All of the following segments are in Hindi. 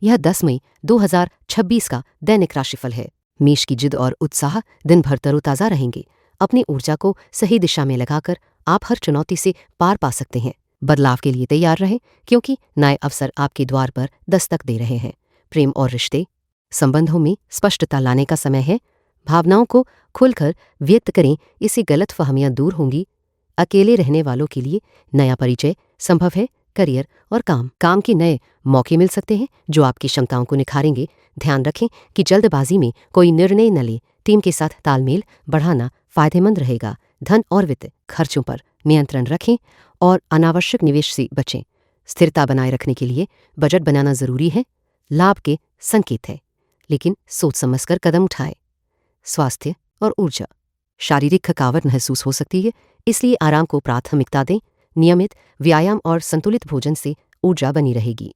यह 10 मई 2026 का दैनिक राशिफल है। मेष की जिद और उत्साह दिन भर तरोताज़ा रहेंगे। अपनी ऊर्जा को सही दिशा में लगाकर आप हर चुनौती से पार पा सकते हैं। बदलाव के लिए तैयार रहें क्योंकि नए अवसर आपके द्वार पर दस्तक दे रहे हैं। प्रेम और रिश्ते संबंधों में स्पष्टता लाने का समय है। भावनाओं को खुलकर व्यक्त करें, इससे गलतफहमियां दूर होंगी। अकेले रहने वालों के लिए नया परिचय संभव है। करियर और काम के नए मौके मिल सकते हैं जो आपकी क्षमताओं को निखारेंगे। ध्यान रखें कि जल्दबाजी में कोई निर्णय न लें। टीम के साथ तालमेल बढ़ाना फायदेमंद रहेगा। धन और वित्त खर्चों पर नियंत्रण रखें और अनावश्यक निवेश से बचें। स्थिरता बनाए रखने के लिए बजट बनाना जरूरी है। लाभ के संकेत है, लेकिन सोच समझकर कदम उठाएं। स्वास्थ्य और ऊर्जा शारीरिक थकावट महसूस हो सकती है, इसलिए आराम को प्राथमिकता दें। नियमित व्यायाम और संतुलित भोजन से ऊर्जा बनी रहेगी।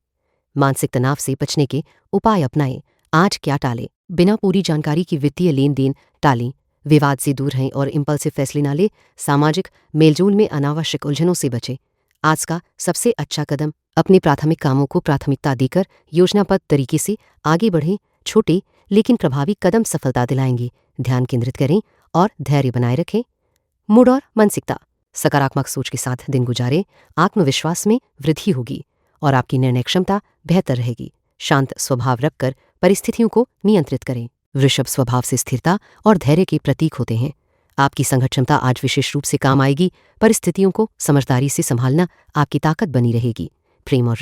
मानसिक तनाव से बचने के उपाय अपनाएं। आज क्या टालें? बिना पूरी जानकारी की वित्तीय लेन देन टालें। विवाद से दूर रहें और इम्पल्सिव फैसले न लें। सामाजिक मेलजोल में अनावश्यक उलझनों से बचें। आज का सबसे अच्छा कदम अपने प्राथमिक कामों को प्राथमिकता देकर योजनाबद्ध तरीके से आगे बढ़ें। छोटे लेकिन प्रभावी कदम सफलता दिलाएंगे। ध्यान केंद्रित करें और धैर्य बनाए रखें। मूड और मानसिकता सकारात्मक सोच के साथ दिन गुजारें। आत्मविश्वास में वृद्धि होगी और आपकी निर्णय क्षमता बेहतर रहेगी। शांत स्वभाव रखकर परिस्थितियों को नियंत्रित करें। वृषभ स्वभाव से स्थिरता और धैर्य के प्रतीक होते हैं। आपकी संघर्ष क्षमता आज विशेष रूप से काम आएगी। परिस्थितियों को समझदारी से संभालना आपकी ताकत बनी रहेगी। प्रेम और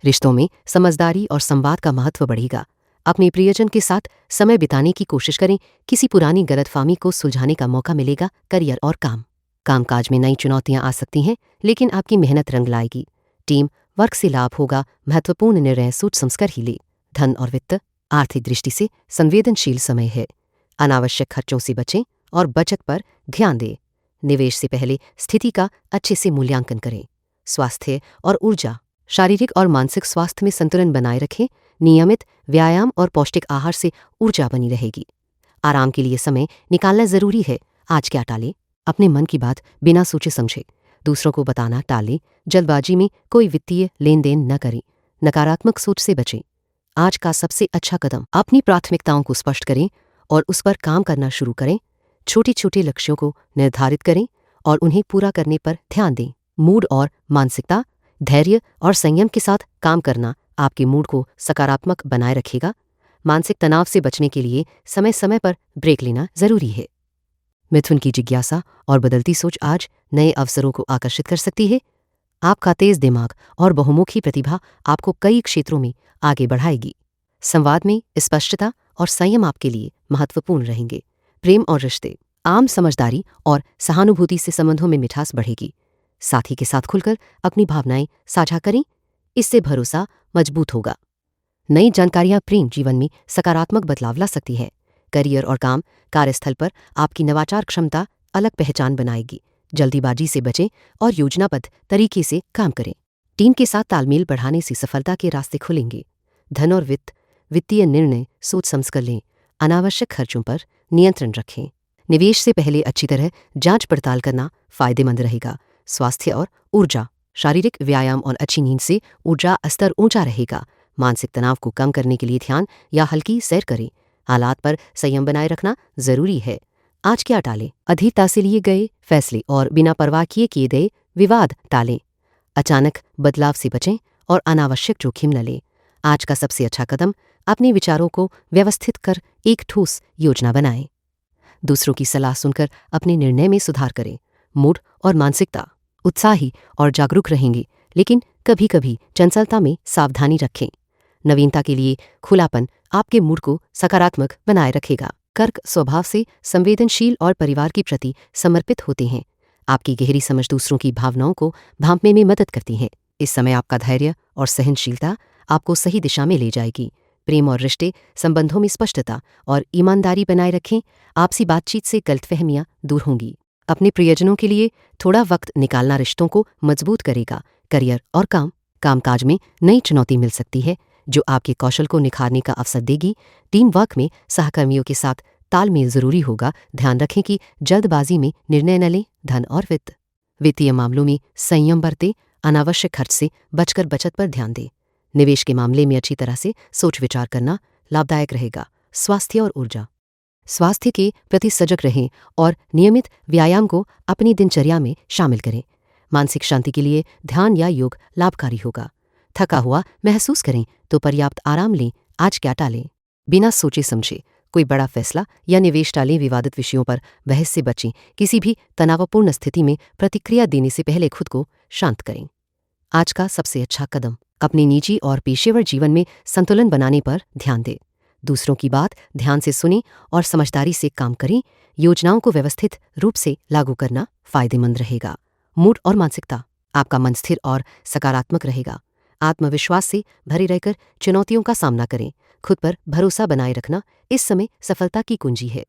रिश्तों में समझदारी और संवाद का महत्व बढ़ेगा। अपने प्रियजन के साथ समय बिताने की कोशिश करें। किसी पुरानी गलतफहमी को सुलझाने का मौका मिलेगा। करियर और कामकाज में नई चुनौतियां आ सकती हैं, लेकिन आपकी मेहनत रंग लाएगी। टीम वर्क से लाभ होगा। महत्वपूर्ण निर्णय सोच समझकर ही ले। धन और वित्त आर्थिक दृष्टि से संवेदनशील समय है। अनावश्यक खर्चों से बचें और बचत पर ध्यान दें। निवेश से पहले स्थिति का अच्छे से मूल्यांकन करें। स्वास्थ्य और ऊर्जा शारीरिक और मानसिक स्वास्थ्य में संतुलन बनाए रखें। नियमित व्यायाम और पौष्टिक आहार से ऊर्जा बनी रहेगी। आराम के लिए समय निकालना जरूरी है। आज क्या टालें? अपने मन की बात बिना सोचे समझे दूसरों को बताना टालें। जल्दबाजी में कोई वित्तीय लेन देन न करें। नकारात्मक सोच से बचें। आज का सबसे अच्छा कदम अपनी प्राथमिकताओं को स्पष्ट करें और उस पर काम करना शुरू करें। छोटे छोटे लक्ष्यों को निर्धारित करें और उन्हें पूरा करने पर ध्यान दें। मूड और मानसिकता धैर्य और संयम के साथ काम करना आपके मूड को सकारात्मक बनाए रखेगा। मानसिक तनाव से बचने के लिए समय समय पर ब्रेक लेना जरूरी है। मिथुन की जिज्ञासा और बदलती सोच आज नए अवसरों को आकर्षित कर सकती है। आपका तेज दिमाग और बहुमुखी प्रतिभा आपको कई क्षेत्रों में आगे बढ़ाएगी। संवाद में स्पष्टता और संयम आपके लिए महत्वपूर्ण रहेंगे। प्रेम और रिश्ते आम समझदारी और सहानुभूति से संबंधों में मिठास बढ़ेगी। साथी के साथ खुलकर अपनी भावनाएं साझा करें, इससे भरोसा मजबूत होगा। नई जानकारियां प्रेम जीवन में सकारात्मक बदलाव ला सकती है। करियर और कार्यस्थल पर आपकी नवाचार क्षमता अलग पहचान बनाएगी। जल्दीबाजी से बचें और योजनाबद्ध तरीके से काम करें। टीम के साथ तालमेल बढ़ाने से सफलता के रास्ते खुलेंगे। धन और वित्तीय निर्णय सोच समझकर लें। अनावश्यक खर्चों पर नियंत्रण रखें। निवेश से पहले अच्छी तरह जांच पड़ताल करना फायदेमंद रहेगा। स्वास्थ्य और ऊर्जा शारीरिक व्यायाम और अच्छी नींद से ऊर्जा स्तर ऊंचा रहेगा। मानसिक तनाव को कम करने के लिए ध्यान या हल्की सैर करें। हालात पर संयम बनाए रखना जरूरी है। आज क्या टालें? अधीरता से लिए गए फैसले और बिना परवाह किए गए विवाद टालें। अचानक बदलाव से बचें और अनावश्यक जोखिम न लें। आज का सबसे अच्छा कदम अपने विचारों को व्यवस्थित कर एक ठोस योजना बनाएं। दूसरों की सलाह सुनकर अपने निर्णय में सुधार करें। मूड और मानसिकता उत्साही और जागरूक रहेंगे, लेकिन कभी कभी चंचलता में सावधानी रखें। नवीनता के लिए खुलापन आपके मूड को सकारात्मक बनाए रखेगा। कर्क स्वभाव से संवेदनशील और परिवार के प्रति समर्पित होते हैं। आपकी गहरी समझ दूसरों की भावनाओं को भांपने में मदद करती है। इस समय आपका धैर्य और सहनशीलता आपको सही दिशा में ले जाएगी। प्रेम और रिश्ते संबंधों में स्पष्टता और ईमानदारी बनाए रखें। आपसी बातचीत से गलतफहमियां दूर होंगी। अपने प्रियजनों के लिए थोड़ा वक्त निकालना रिश्तों को मजबूत करेगा। करियर और कामकाज में नई चुनौती मिल सकती है जो आपके कौशल को निखारने का अवसर देगी। टीम वर्क में सहकर्मियों के साथ तालमेल जरूरी होगा। ध्यान रखें कि जल्दबाजी में निर्णय न लें। धन और वित्तीय मामलों में संयम बरतें। अनावश्यक खर्च से बचकर बचत पर ध्यान दें। निवेश के मामले में अच्छी तरह से सोच विचार करना लाभदायक रहेगा। स्वास्थ्य और ऊर्जा। स्वास्थ्य के प्रति सजग रहें और नियमित व्यायाम को अपनी दिनचर्या में शामिल करें। मानसिक शांति के लिए ध्यान या योग लाभकारी होगा। थका हुआ महसूस करें तो पर्याप्त आराम लें। आज क्या टालें? बिना सोचे समझे कोई बड़ा फैसला या निवेश टालें। विवादित विषयों पर बहस से बचें। किसी भी तनावपूर्ण स्थिति में प्रतिक्रिया देने से पहले खुद को शांत करें। आज का सबसे अच्छा कदम, अपने निजी और पेशेवर जीवन में संतुलन बनाने पर ध्यान दें। दूसरों की बात ध्यान से सुनें और समझदारी से काम करें। योजनाओं को व्यवस्थित रूप से लागू करना फायदेमंद रहेगा। मूड और मानसिकता। आपका मन स्थिर और सकारात्मक रहेगा। आत्मविश्वास से भरे रहकर चुनौतियों का सामना करें। खुद पर भरोसा बनाए रखना इस समय सफलता की कुंजी है।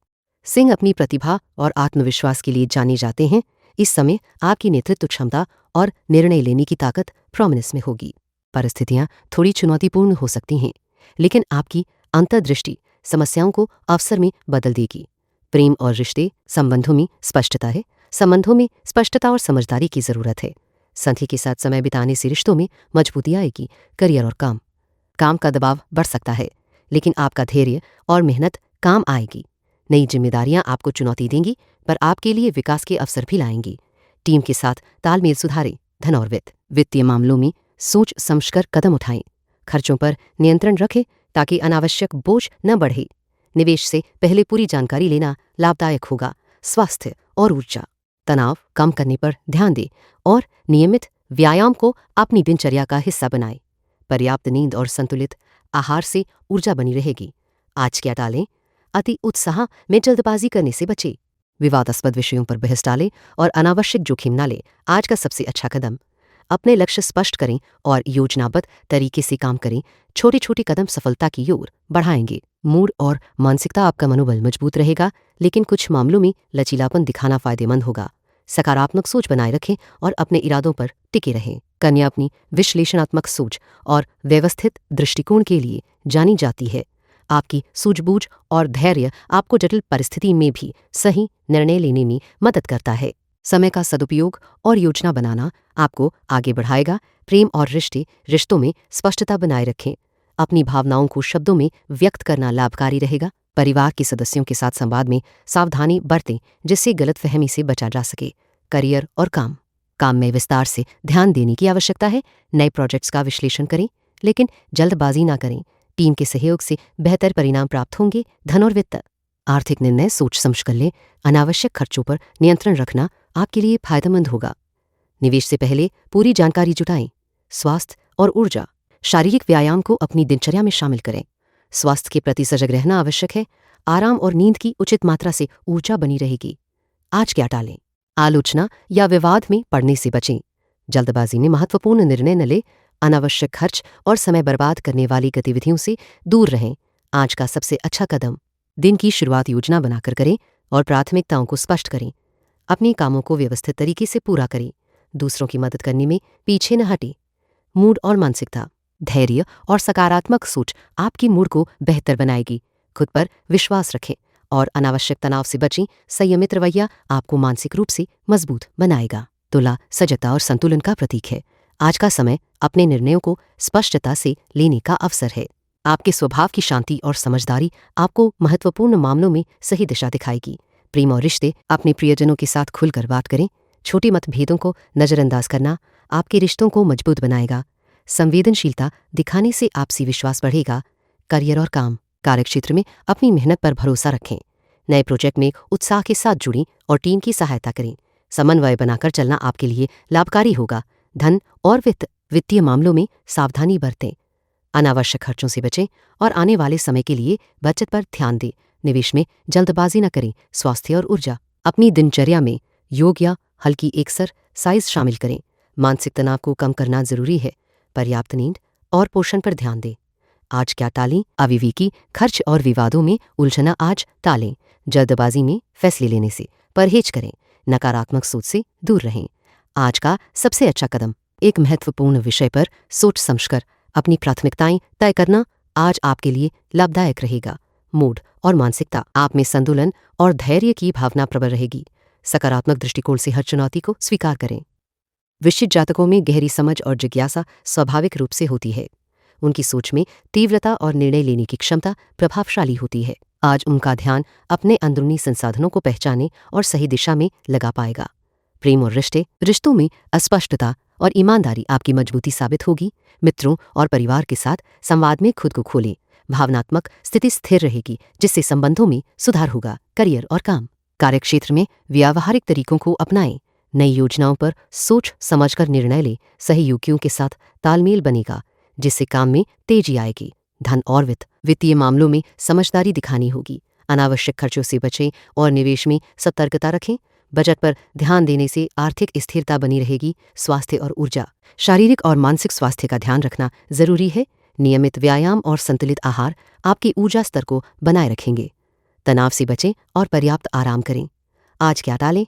सिंह अपनी प्रतिभा और आत्मविश्वास के लिए जाने जाते हैं। इस समय आपकी नेतृत्व क्षमता और निर्णय लेने की ताकत प्रोमिनेंस में होगी। परिस्थितियां थोड़ी चुनौतीपूर्ण हो सकती हैं, लेकिन आपकी अंतर्दृष्टि समस्याओं को अवसर में बदल देगी। प्रेम और रिश्ते संबंधों में स्पष्टता है। संबंधों में स्पष्टता और समझदारी की जरूरत है। संधि के साथ समय बिताने से रिश्तों में मजबूती आएगी। करियर और काम का दबाव बढ़ सकता है, लेकिन आपका धैर्य और मेहनत काम आएगी। नई जिम्मेदारियां आपको चुनौती देंगी, पर आपके लिए विकास के अवसर भी लाएंगी। टीम के साथ तालमेल सुधारें। धन और वित्तीय मामलों में सोच समझकर कदम उठाएं। खर्चों पर नियंत्रण रखें ताकि अनावश्यक बोझ न बढ़े। निवेश से पहले पूरी जानकारी लेना लाभदायक होगा। स्वास्थ्य और ऊर्जा। तनाव कम करने पर ध्यान दें और नियमित व्यायाम को अपनी दिनचर्या का हिस्सा बनाएं। पर्याप्त नींद और संतुलित आहार से ऊर्जा बनी रहेगी। आज क्या टालें? अति उत्साह में जल्दबाजी करने से बचें। विवादास्पद विषयों पर बहस टालें और अनावश्यक जोखिम न लें। आज का सबसे अच्छा कदम, अपने लक्ष्य स्पष्ट करें और योजनाबद्ध तरीके से काम करें। छोटे छोटे कदम सफलता की ओर बढ़ाएंगे। मूड और मानसिकता। आपका मनोबल मजबूत रहेगा, लेकिन कुछ मामलों में लचीलापन दिखाना फायदेमंद होगा। सकारात्मक सोच बनाए रखें और अपने इरादों पर टिके रहें। कन्या अपनी विश्लेषणात्मक सोच और व्यवस्थित दृष्टिकोण के लिए जानी जाती है। आपकी सूझबूझ और धैर्य आपको जटिल परिस्थिति में भी सही निर्णय लेने में मदद करता है। समय का सदुपयोग और योजना बनाना आपको आगे बढ़ाएगा। प्रेम और रिश्तों में स्पष्टता बनाए रखें। अपनी भावनाओं को शब्दों में व्यक्त करना लाभकारी रहेगा। परिवार के सदस्यों के साथ संवाद में सावधानी बरतें, जिससे गलतफहमी से बचा जा सके। करियर और काम में विस्तार से ध्यान देने की आवश्यकता है। नए प्रोजेक्ट्स का विश्लेषण करें, लेकिन जल्दबाजी ना करें। टीम के सहयोग से बेहतर परिणाम प्राप्त होंगे। धन और वित्त। आर्थिक निर्णय सोच समझ कर लें। अनावश्यक खर्चों पर नियंत्रण रखना आपके लिए फायदेमंद होगा। निवेश से पहले पूरी जानकारी जुटाएं। स्वास्थ्य और ऊर्जा। शारीरिक व्यायाम को अपनी दिनचर्या में शामिल करें। स्वास्थ्य के प्रति सजग रहना आवश्यक है। आराम और नींद की उचित मात्रा से ऊर्जा बनी रहेगी। आज क्या टालें? आलोचना या विवाद में पड़ने से बचें। जल्दबाजी में महत्वपूर्ण निर्णय न लें। अनावश्यक खर्च और समय बर्बाद करने वाली गतिविधियों से दूर रहें। आज का सबसे अच्छा कदम, दिन की शुरुआत योजना बनाकर करें और प्राथमिकताओं को स्पष्ट करें। अपने कामों को व्यवस्थित तरीके से पूरा करें। दूसरों की मदद करने में पीछे न हटें। मूड और मानसिकता। धैर्य और सकारात्मक सोच आपकी मूड को बेहतर बनाएगी। खुद पर विश्वास रखें और अनावश्यक तनाव से बचें। संयमित रवैया आपको मानसिक रूप से मजबूत बनाएगा। तुला सजगता और संतुलन का प्रतीक है। आज का समय अपने निर्णयों को स्पष्टता से लेने का अवसर है। आपके स्वभाव की शांति और समझदारी आपको महत्वपूर्ण मामलों में सही दिशा दिखाएगी। प्रेम और रिश्ते। अपने प्रियजनों के साथ खुलकर बात करें। छोटे मतभेदों को नजरअंदाज करना आपके रिश्तों को मजबूत बनाएगा। संवेदनशीलता दिखाने से आपसी विश्वास बढ़ेगा। करियर और कार्यक्षेत्र में अपनी मेहनत पर भरोसा रखें। नए प्रोजेक्ट में उत्साह के साथ जुड़ें और टीम की सहायता करें। समन्वय बनाकर चलना आपके लिए लाभकारी होगा। धन और वित्तीय मामलों में सावधानी बरतें। अनावश्यक खर्चों से बचें और आने वाले समय के लिए बचत पर ध्यान दें। निवेश में जल्दबाजी न करें। स्वास्थ्य और ऊर्जा। अपनी दिनचर्या में योग या हल्की एक्सरसाइज शामिल करें। मानसिक तनाव को कम करना जरूरी है। पर्याप्त नींद और पोषण पर ध्यान दें। आज क्या टालें? अविवेकी खर्च और विवादों में उलझना आज टालें। जल्दबाजी में फैसले लेने से परहेज करें। नकारात्मक सोच से दूर रहें। आज का सबसे अच्छा कदम, एक महत्वपूर्ण विषय पर सोच समझकर अपनी प्राथमिकताएं तय करना आज आपके लिए लाभदायक रहेगा। मूड और मानसिकता। आप में संतुलन और धैर्य की भावना प्रबल रहेगी। सकारात्मक दृष्टिकोण से हर चुनौती को स्वीकार करें। वृश्चिक जातकों में गहरी समझ और जिज्ञासा स्वाभाविक रूप से होती है। उनकी सोच में तीव्रता और निर्णय लेने की क्षमता प्रभावशाली होती है। आज उनका ध्यान अपने अंदरूनी संसाधनों को पहचाने और सही दिशा में लगा पाएगा। प्रेम और रिश्तों में अस्पष्टता और ईमानदारी आपकी मजबूती साबित होगी। मित्रों और परिवार के साथ संवाद में खुद को खोलें। भावनात्मक स्थिति स्थिर रहेगी, जिससे संबंधों में सुधार होगा। करियर और काम, कार्यक्षेत्र में व्यावहारिक तरीकों को अपनाएं। नई योजनाओं पर सोच समझकर निर्णय लें। सहयोगियों के साथ तालमेल बनेगा, जिससे काम में तेजी आएगी। धन और वित्तीय मामलों में समझदारी दिखानी होगी। अनावश्यक खर्चों से बचें और निवेश में सतर्कता रखें। बजट पर ध्यान देने से आर्थिक स्थिरता बनी रहेगी। स्वास्थ्य और ऊर्जा, शारीरिक और मानसिक स्वास्थ्य का ध्यान रखना जरूरी है। नियमित व्यायाम और संतुलित आहार आपकी ऊर्जा स्तर को बनाए रखेंगे। तनाव से बचें और पर्याप्त आराम करें। आज क्या टालें?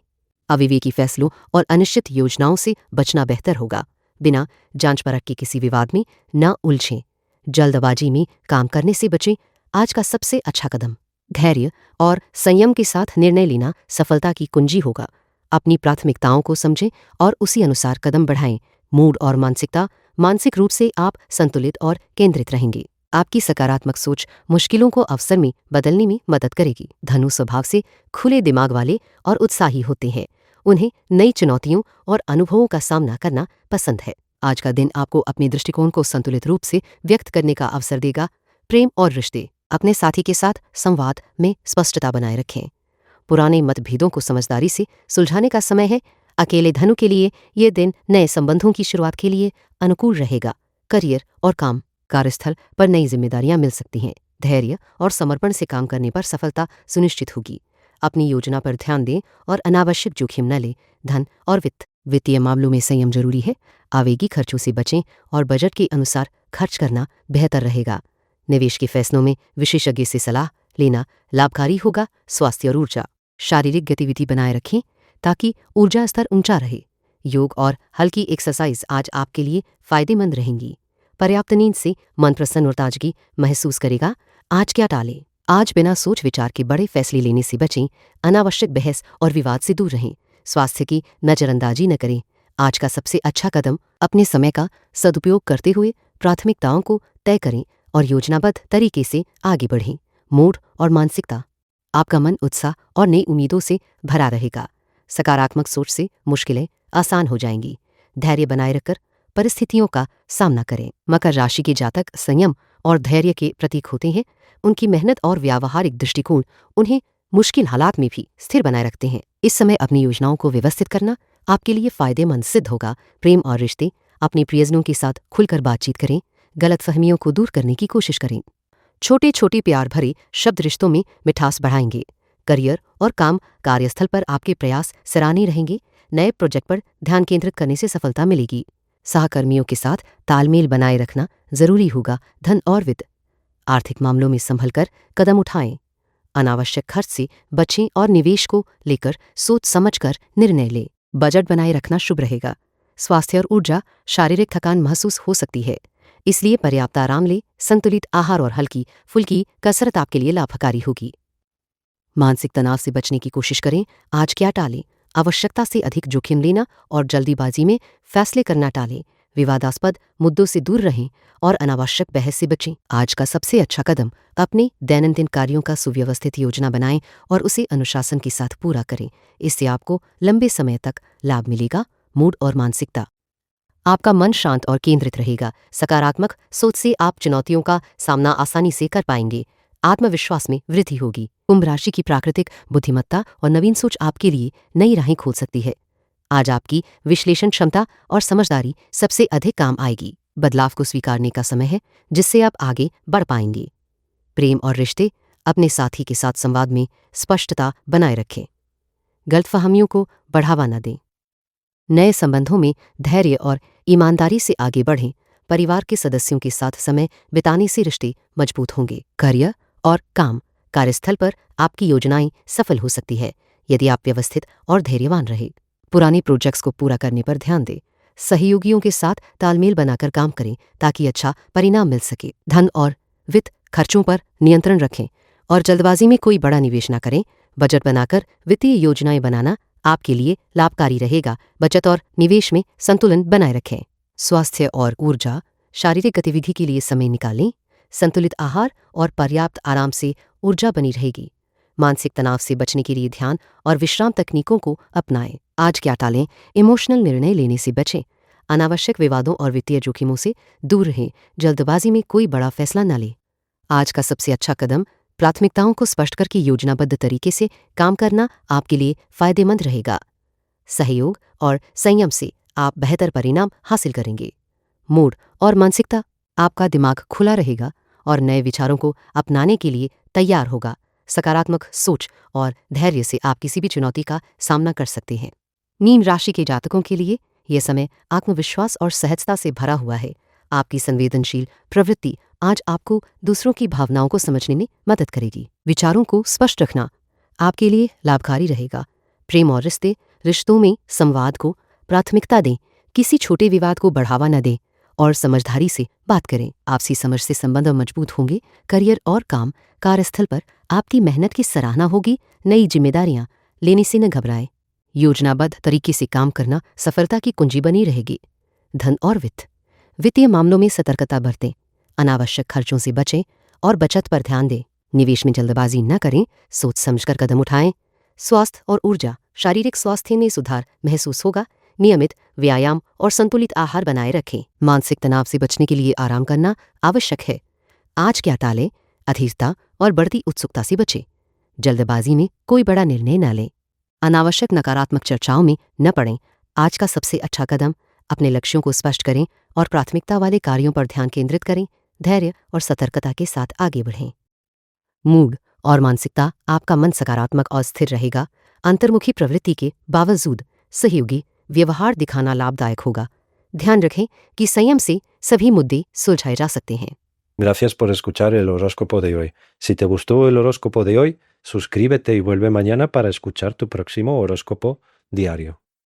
अविवेकी फैसलों और अनिश्चित योजनाओं से बचना बेहतर होगा। बिना जांच परख के किसी विवाद में न उलझें। जल्दबाजी में काम करने से बचें। आज का सबसे अच्छा कदम धैर्य और संयम के साथ निर्णय लेना सफलता की कुंजी होगा। अपनी प्राथमिकताओं को समझें और उसी अनुसार कदम बढ़ाएं। मूड और मानसिकता, मानसिक रूप से आप संतुलित और केंद्रित रहेंगे। आपकी सकारात्मक सोच मुश्किलों को अवसर में बदलने में मदद करेगी। धनु स्वभाव से खुले दिमाग वाले और उत्साही होते हैं। उन्हें नई चुनौतियों और अनुभवों का सामना करना पसंद है। आज का दिन आपको अपने दृष्टिकोण को संतुलित रूप से व्यक्त करने का अवसर देगा। प्रेम और रिश्ते, अपने साथी के साथ संवाद में स्पष्टता बनाए रखें। पुराने मतभेदों को समझदारी से सुलझाने का समय है। अकेले धनु के लिए ये दिन नए संबंधों की शुरुआत के लिए अनुकूल रहेगा। करियर और काम, कार्यस्थल पर नई जिम्मेदारियां मिल सकती हैं। धैर्य और समर्पण से काम करने पर सफलता सुनिश्चित होगी। अपनी योजना पर ध्यान दें और अनावश्यक जोखिम न लें। धन और वित्तीय मामलों में संयम जरूरी है। आवेगी खर्चों से बचें और बजट के अनुसार खर्च करना बेहतर रहेगा। निवेश के फैसलों में विशेषज्ञ से सलाह लेना लाभकारी होगा। स्वास्थ्य और ऊर्जा, शारीरिक गतिविधि बनाए रखें ताकि ऊर्जा स्तर ऊंचा रहे। योग और हल्की एक्सरसाइज आज आपके लिए फायदेमंद रहेंगी। पर्याप्त नींद से मन प्रसन्न और ताजगी महसूस करेगा। आज क्या टालें? आज बिना सोच विचार के बड़े फैसले लेने से बचें। अनावश्यक बहस और विवाद से दूर रहें। स्वास्थ्य की नजरअंदाजी न करें। आज का सबसे अच्छा कदम अपने समय का सदुपयोग करते हुए प्राथमिकताओं को तय करें और योजनाबद्ध तरीके से आगे बढ़ें। मूड और मानसिकता, आपका मन उत्साह और नई उम्मीदों से भरा रहेगा। सकारात्मक सोच से मुश्किलें आसान हो जाएंगी। धैर्य बनाए रखकर परिस्थितियों का सामना करें। मकर राशि के जातक संयम और धैर्य के प्रतीक होते हैं। उनकी मेहनत और व्यावहारिक दृष्टिकोण उन्हें मुश्किल हालात में भी स्थिर बनाए रखते हैं। इस समय अपनी योजनाओं को व्यवस्थित करना आपके लिए फायदेमंद सिद्ध होगा। प्रेम और रिश्ते, अपने प्रियजनों के साथ खुलकर बातचीत करें। गलतफहमियों को दूर करने की कोशिश करें। छोटे छोटे प्यार भरे शब्द रिश्तों में मिठास बढ़ाएंगे। करियर और काम, कार्यस्थल पर आपके प्रयास सराहनीय रहेंगे। नए प्रोजेक्ट पर ध्यान केंद्रित करने से सफलता मिलेगी। सहकर्मियों के साथ तालमेल बनाए रखना जरूरी होगा। धन और आर्थिक मामलों में संभलकर कदम उठाएं। अनावश्यक खर्च से बचें और निवेश को लेकर सोच समझकर निर्णय लें। बजट बनाए रखना शुभ रहेगा। स्वास्थ्य और ऊर्जा, शारीरिक थकान महसूस हो सकती है, इसलिए पर्याप्त आराम लें। संतुलित आहार और हल्की फुल्की कसरत आपके लिए लाभकारी होगी। मानसिक तनाव से बचने की कोशिश करें। आज क्या टालें? आवश्यकता से अधिक जोखिम लेना और जल्दीबाजी में फैसले करना टालें। विवादास्पद मुद्दों से दूर रहें और अनावश्यक बहस से बचें। आज का सबसे अच्छा कदम अपने दैनंदिन कार्यों का सुव्यवस्थित योजना बनाएं और उसे अनुशासन के साथ पूरा करें। इससे आपको लंबे समय तक लाभ मिलेगा। मूड और मानसिकता, आपका मन शांत और केंद्रित रहेगा। सकारात्मक सोच से आप चुनौतियों का सामना आसानी से कर पाएंगे। आत्मविश्वास में वृद्धि होगी। कुंभ राशि की प्राकृतिक बुद्धिमत्ता और नवीन सोच आपके लिए नई राहें खोल सकती है। आज आपकी विश्लेषण क्षमता और समझदारी सबसे अधिक काम आएगी। बदलाव को स्वीकारने का समय है, जिससे आप आगे बढ़ पाएंगे। प्रेम और रिश्ते, अपने साथी के साथ संवाद में स्पष्टता बनाए रखें। गलतफहमियों को बढ़ावा न दें। नए संबंधों में धैर्य और ईमानदारी से आगे बढ़ें। परिवार के सदस्यों के साथ समय बिताने से रिश्ते मजबूत होंगे। करियर और काम, कार्यस्थल पर आपकी योजनाएं सफल हो सकती है यदि आप व्यवस्थित और धैर्यवान रहे। पुराने प्रोजेक्ट्स को पूरा करने पर ध्यान दें। सहयोगियों के साथ तालमेल बनाकर काम करें ताकि अच्छा परिणाम मिल सके। धन और खर्चों पर नियंत्रण रखें और जल्दबाजी में कोई बड़ा निवेश न करें। बजट बनाकर वित्तीय योजनाएं बनाना आपके लिए लाभकारी रहेगा। बचत और निवेश में संतुलन बनाए रखें। स्वास्थ्य और ऊर्जा, शारीरिक गतिविधि के लिए समय निकालें। संतुलित आहार और पर्याप्त आराम से ऊर्जा बनी रहेगी। मानसिक तनाव से बचने के लिए ध्यान और विश्राम तकनीकों को अपनाएं। आज क्या टालें? इमोशनल निर्णय लेने से बचें। अनावश्यक विवादों और वित्तीय जोखिमों से दूर रहें। जल्दबाजी में कोई बड़ा फैसला न लें। आज का सबसे अच्छा कदम प्राथमिकताओं को स्पष्ट करके योजनाबद्ध तरीके से काम करना आपके लिए फायदेमंद रहेगा। सहयोग और संयम से आप बेहतर परिणाम हासिल करेंगे। मूड और मानसिकता, आपका दिमाग खुला रहेगा और नए विचारों को अपनाने के लिए तैयार होगा। सकारात्मक सोच और धैर्य से आप किसी भी चुनौती का सामना कर सकते हैं। मीन राशि के जातकों के लिए यह समय आत्मविश्वास और सहजता से भरा हुआ है। आपकी संवेदनशील प्रवृत्ति आज आपको दूसरों की भावनाओं को समझने में मदद करेगी। विचारों को स्पष्ट रखना आपके लिए लाभकारी रहेगा। प्रेम और रिश्तों में संवाद को प्राथमिकता दें। किसी छोटे विवाद को बढ़ावा न दें और समझदारी से बात करें। आपसी समझ से संबंध मजबूत होंगे। करियर और कार्यस्थल पर आपकी मेहनत की सराहना होगी। नई जिम्मेदारियां लेने से न घबराएं। योजनाबद्ध तरीके से काम करना सफलता की कुंजी बनी रहेगी। धन और वित्तीय मामलों में सतर्कता बरतें। अनावश्यक खर्चों से बचें और बचत पर ध्यान दें। निवेश में जल्दबाजी न करें, सोच समझकर कदम उठाएं। स्वास्थ्य और ऊर्जा, शारीरिक स्वास्थ्य में सुधार महसूस होगा। नियमित व्यायाम और संतुलित आहार बनाए रखें। मानसिक तनाव से बचने के लिए आराम करना आवश्यक है। आज क्या टालें? अधीरता और बढ़ती उत्सुकता से बचें। जल्दबाजी में कोई बड़ा निर्णय न लें। अनावश्यक नकारात्मक चर्चाओं में न पड़ें। आज का सबसे अच्छा कदम अपने लक्ष्यों को स्पष्ट करें और प्राथमिकता वाले कार्यों पर ध्यान केंद्रित करें। धैर्य और सतर्कता के साथ आगे बढ़ें। मूड और मानसिकता, आपका मन सकारात्मक और स्थिर रहेगा। अंतर्मुखी प्रवृत्ति के बावजूद सहयोगी व्यवहार दिखाना लाभदायक होगा। ध्यान रखें कि संयम से सभी मुद्दे सुलझाए जा सकते हैं। Gracias por escuchar el horóscopo de hoy. Si te gustó el horóscopo de hoy, suscríbete y vuelve mañana para escuchar tu próximo horóscopo diario.